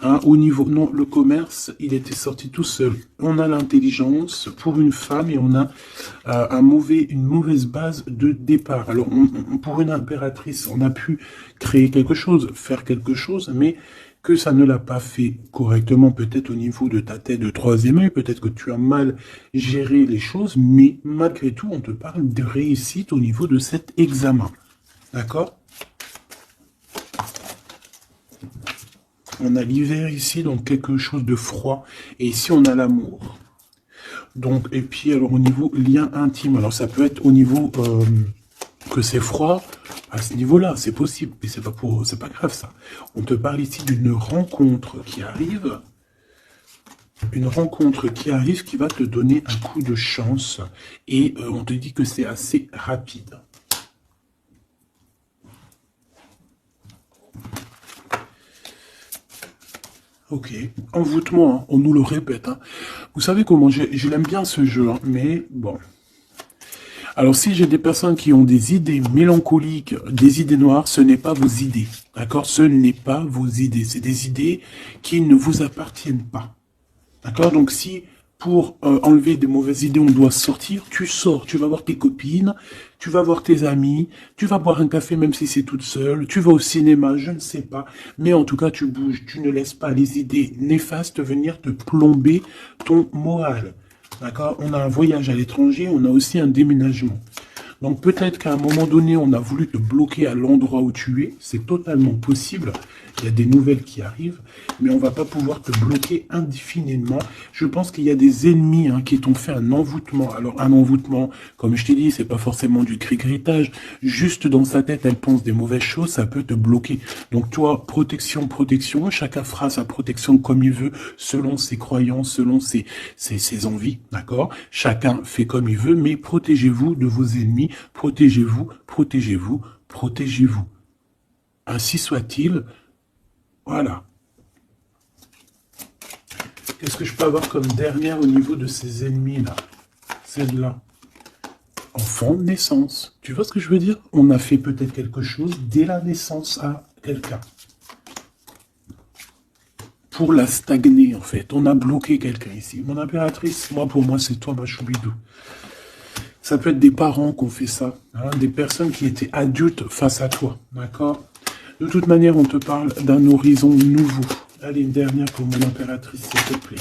S1: Hein, au niveau, non, le commerce, il était sorti tout seul. On a l'intelligence pour une femme et on a une mauvaise base de départ. Alors, pour une impératrice, on a pu créer quelque chose, faire quelque chose, mais que ça ne l'a pas fait correctement, peut-être au niveau de ta tête de troisième œil, peut-être que tu as mal géré les choses, mais malgré tout, on te parle de réussite au niveau de cet examen. D'accord ? On a l'hiver ici, donc quelque chose de froid. Et ici, on a l'amour. Donc, et puis, alors, au niveau lien intime. Alors, ça peut être au niveau que c'est froid. À ce niveau-là, c'est possible. Mais c'est pas grave, ça. On te parle ici d'une rencontre qui arrive. Une rencontre qui arrive qui va te donner un coup de chance. Et on te dit que c'est assez rapide. Ok, envoûtement, hein, on nous le répète. Hein. Vous savez comment, je l'aime bien ce jeu, hein, mais bon. Alors si j'ai des personnes qui ont des idées mélancoliques, des idées noires, ce n'est pas vos idées. D'accord? Ce n'est pas vos idées. C'est des idées qui ne vous appartiennent pas. D'accord? Donc si pour enlever des mauvaises idées, on doit sortir, tu sors, tu vas voir tes copines, tu vas voir tes amis, tu vas boire un café même si c'est toute seule, tu vas au cinéma, je ne sais pas, mais en tout cas tu bouges, tu ne laisses pas les idées néfastes venir te plomber ton moral. D'accord? On a un voyage à l'étranger, on a aussi un déménagement. Donc peut-être qu'à un moment donné, on a voulu te bloquer à l'endroit où tu es. C'est totalement possible. Il y a des nouvelles qui arrivent, mais on ne va pas pouvoir te bloquer indéfiniment. Je pense qu'il y a des ennemis qui t'ont fait un envoûtement. Alors un envoûtement, comme je t'ai dit, c'est pas forcément du cri-gritage. Juste dans sa tête, elle pense des mauvaises choses, ça peut te bloquer. Donc toi, protection, protection. Chacun fera sa protection comme il veut, selon ses croyances, selon ses envies. D'accord? Chacun fait comme il veut, mais protégez-vous de vos ennemis. Protégez-vous, protégez-vous, protégez-vous. Ainsi soit-il. Voilà. Qu'est-ce que je peux avoir comme dernière au niveau de ces ennemis-là? Celle-là. Enfant de naissance. Tu vois ce que je veux dire? On a fait peut-être quelque chose dès la naissance à quelqu'un. Pour la stagner, en fait. On a bloqué quelqu'un ici. Mon impératrice, pour moi, c'est toi, ma choubidou. Ça peut être des parents qui ont fait ça. Hein, des personnes qui étaient adultes face à toi. D'accord? De toute manière, on te parle d'un horizon nouveau. Allez, une dernière pour mon impératrice, s'il te plaît.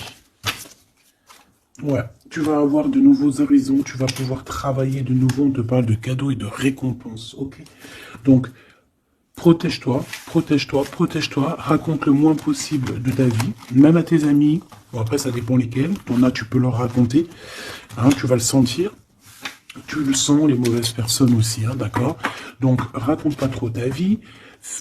S1: Ouais, tu vas avoir de nouveaux horizons, tu vas pouvoir travailler de nouveau. On te parle de cadeaux et de récompenses, ok? Donc, protège-toi, protège-toi, protège-toi. Raconte le moins possible de ta vie, même à tes amis. Bon, après, ça dépend lesquels. T'en as, tu peux leur raconter. Hein, tu vas le sentir. tu le sens, les mauvaises personnes aussi, hein, d'accord? Donc, raconte pas trop ta vie,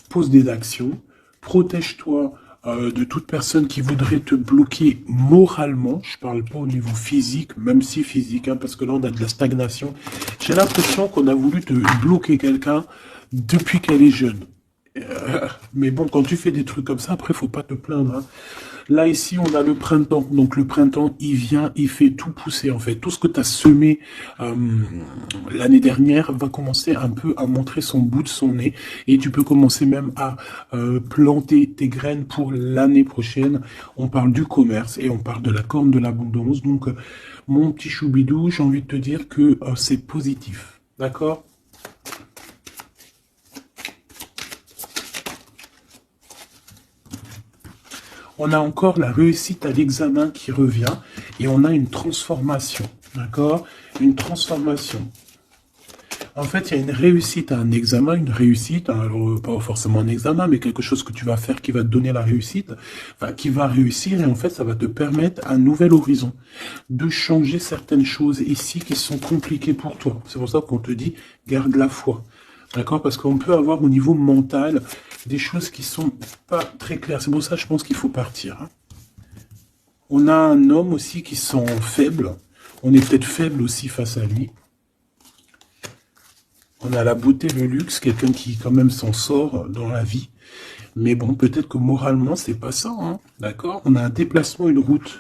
S1: pose des actions, protège-toi de toute personne qui voudrait te bloquer moralement. Je parle pas au niveau physique, même si physique, hein, parce que là, on a de la stagnation. J'ai l'impression qu'on a voulu te bloquer quelqu'un depuis qu'elle est jeune. Mais bon, quand tu fais des trucs comme ça, après, faut pas te plaindre, hein. Là, ici, on a le printemps. Donc, le printemps, il vient, il fait tout pousser, en fait. Tout ce que tu as semé l'année dernière va commencer un peu à montrer son bout de son nez. Et tu peux commencer même à planter tes graines pour l'année prochaine. On parle du commerce et on parle de la corne de l'abondance. Donc, mon petit choubidou, j'ai envie de te dire que c'est positif. D'accord ? On a encore la réussite à l'examen qui revient et on a une transformation, d'accord? Une transformation. En fait, il y a une réussite à un examen, une réussite, alors pas forcément un examen, mais quelque chose que tu vas faire qui va te donner la réussite, enfin, qui va réussir et en fait, ça va te permettre un nouvel horizon, de changer certaines choses ici qui sont compliquées pour toi. C'est pour ça qu'on te dit, garde la foi. D'accord? Parce qu'on peut avoir au niveau mental des choses qui sont pas très claires. C'est pour ça que je pense qu'il faut partir, hein. On a un homme aussi qui sent faible. On est peut-être faible aussi face à lui. On a la beauté, le luxe, quelqu'un qui quand même s'en sort dans la vie. Mais bon, peut-être que moralement, c'est pas ça, hein. D'accord? On a un déplacement, une route,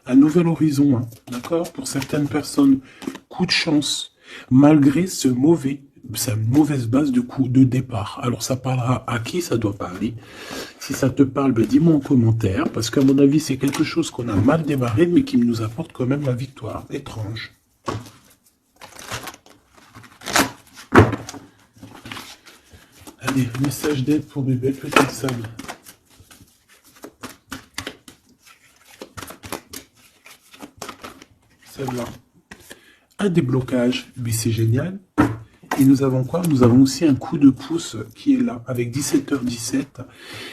S1: un nouvel horizon, hein. D'accord? Pour certaines personnes, coup de chance, malgré sa mauvaise base de coup de départ. Alors ça parlera à qui ça doit parler. Si ça te parle, ben dis-moi en commentaire, parce qu'à mon avis, c'est quelque chose qu'on a mal démarré, mais qui nous apporte quand même la victoire. Étrange. Allez, message d'aide pour bébé, peut-être sable. Celle-là. Un déblocage, mais c'est génial. Et nous avons quoi? Nous avons aussi un coup de pouce qui est là, avec 17h17.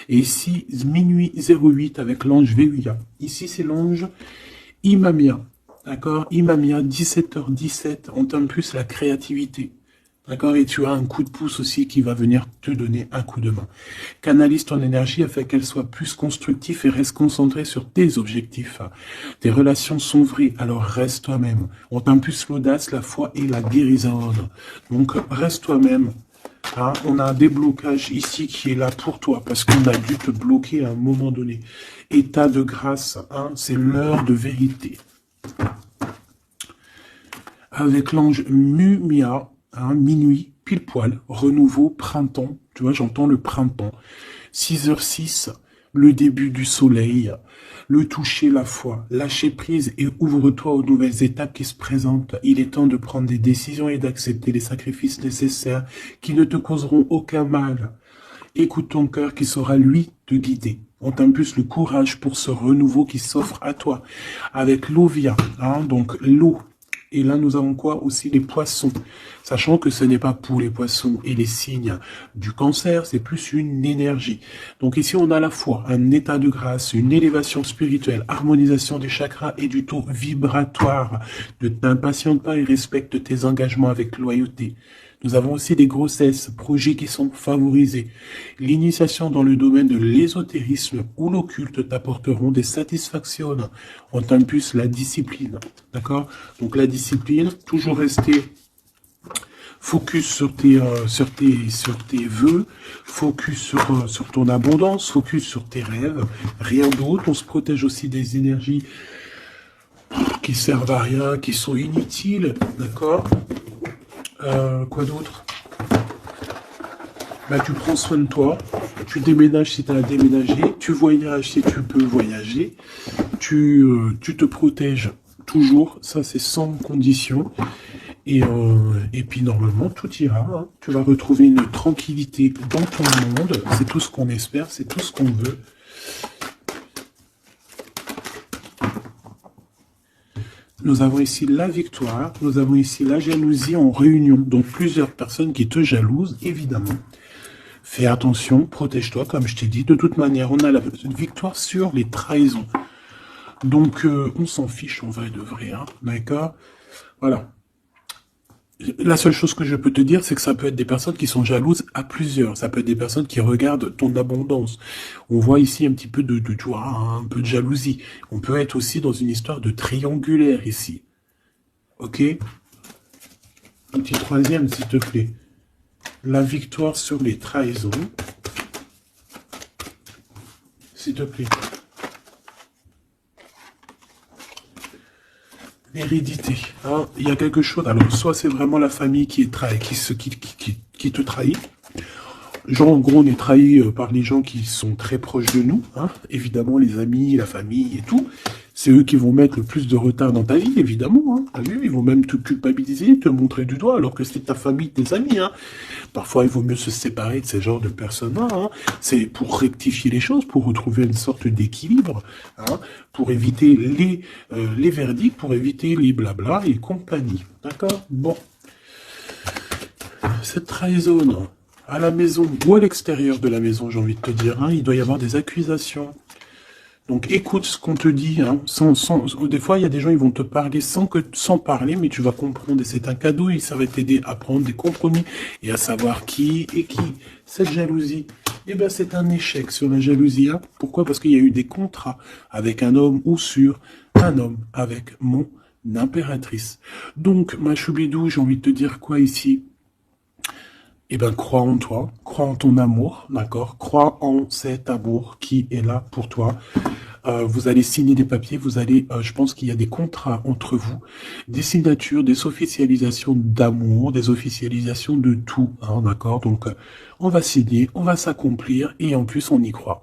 S1: Et ici, minuit 08 avec l'ange Véuya. Ici, c'est l'ange Imamia. D'accord? Imamia, 17h17. On t'aime plus la créativité. D'accord? Et tu as un coup de pouce aussi qui va venir te donner un coup de main. Canalise ton énergie afin qu'elle soit plus constructive et reste concentrée sur tes objectifs. Tes relations sont vraies, alors reste toi-même. On t'impulse l'audace, la foi et la guérison. Donc reste toi-même. Hein? On a un déblocage ici qui est là pour toi parce qu'on a dû te bloquer à un moment donné. État de grâce, hein? C'est l'heure de vérité. Avec l'ange Mumia, hein, minuit, pile poil, renouveau, printemps, tu vois, j'entends le printemps, 6h06, le début du soleil, le toucher, la foi, lâcher prise et ouvre-toi aux nouvelles étapes qui se présentent. Il est temps de prendre des décisions et d'accepter les sacrifices nécessaires qui ne te causeront aucun mal. Écoute ton cœur qui saura, lui, te guider. On t'impulse le courage pour ce renouveau qui s'offre à toi. Avec l'Ovia, hein, donc l'eau. Et là, nous avons quoi? Aussi les poissons. Sachant que ce n'est pas pour les poissons et les signes du cancer, c'est plus une énergie. Donc ici, on a à la fois un état de grâce, une élévation spirituelle, harmonisation des chakras et du taux vibratoire. Ne t'impatiente pas et respecte tes engagements avec loyauté. Nous avons aussi des grossesses, projets qui sont favorisés. L'initiation dans le domaine de l'ésotérisme ou l'occulte t'apporteront des satisfactions. On t'impulse la discipline. D'accord? Donc la discipline, toujours rester focus sur tes vœux, focus sur ton abondance, focus sur tes rêves, rien d'autre. On se protège aussi des énergies qui servent à rien, qui sont inutiles, d'accord? Quoi d'autre? Bah, tu prends soin de toi, tu déménages si tu as à déménager, tu voyages si tu peux voyager, tu te protèges toujours, ça c'est sans condition. Et puis normalement, tout ira. Hein. Tu vas retrouver une tranquillité dans ton monde. C'est tout ce qu'on espère, c'est tout ce qu'on veut. Nous avons ici la victoire. Nous avons ici la jalousie en réunion. Donc plusieurs personnes qui te jalousent, évidemment. Fais attention, protège-toi, comme je t'ai dit. De toute manière, on a la victoire sur les trahisons. Donc, on s'en fiche, on va et de vrai. Hein. D'accord? Voilà. La seule chose que je peux te dire, c'est que ça peut être des personnes qui sont jalouses à plusieurs. Ça peut être des personnes qui regardent ton abondance. On voit ici un petit peu tu vois, un peu de jalousie. On peut être aussi dans une histoire de triangulaire ici. Ok? Un petit troisième, s'il te plaît. La victoire sur les trahisons. S'il te plaît. L'hérédité. Hein, il y a quelque chose. Alors, soit c'est vraiment la famille qui est qui te trahit. Genre, en gros, on est trahi par les gens qui sont très proches de nous. Hein, évidemment, les amis, la famille et tout. C'est eux qui vont mettre le plus de retard dans ta vie, évidemment. Hein. T'as vu, ils vont même te culpabiliser, te montrer du doigt, alors que c'est ta famille, tes amis. Hein. Parfois, il vaut mieux se séparer de ces genres de personnes-là. Hein. C'est pour rectifier les choses, pour retrouver une sorte d'équilibre, hein, pour éviter les verdicts, pour éviter les blabla et compagnie. D'accord? Bon. Cette trahison, à la maison ou à l'extérieur de la maison, j'ai envie de te dire, hein, il doit y avoir des accusations. Donc écoute ce qu'on te dit, hein, des fois il y a des gens ils vont te parler sans parler, mais tu vas comprendre et c'est un cadeau et ça va t'aider à prendre des compromis et à savoir qui est qui. Cette jalousie, eh ben c'est un échec sur la jalousie. Hein. Pourquoi? Parce qu'il y a eu des contrats avec un homme ou sur un homme avec mon impératrice. Donc ma choubidou, j'ai envie de te dire quoi ici? Eh ben, crois en toi, crois en ton amour, d'accord? Crois en cet amour qui est là pour toi. Vous allez signer des papiers, vous allez, je pense qu'il y a des contrats entre vous, des signatures, des officialisations d'amour, des officialisations de tout, hein, d'accord? Donc, on va signer, on va s'accomplir et en plus, on y croit.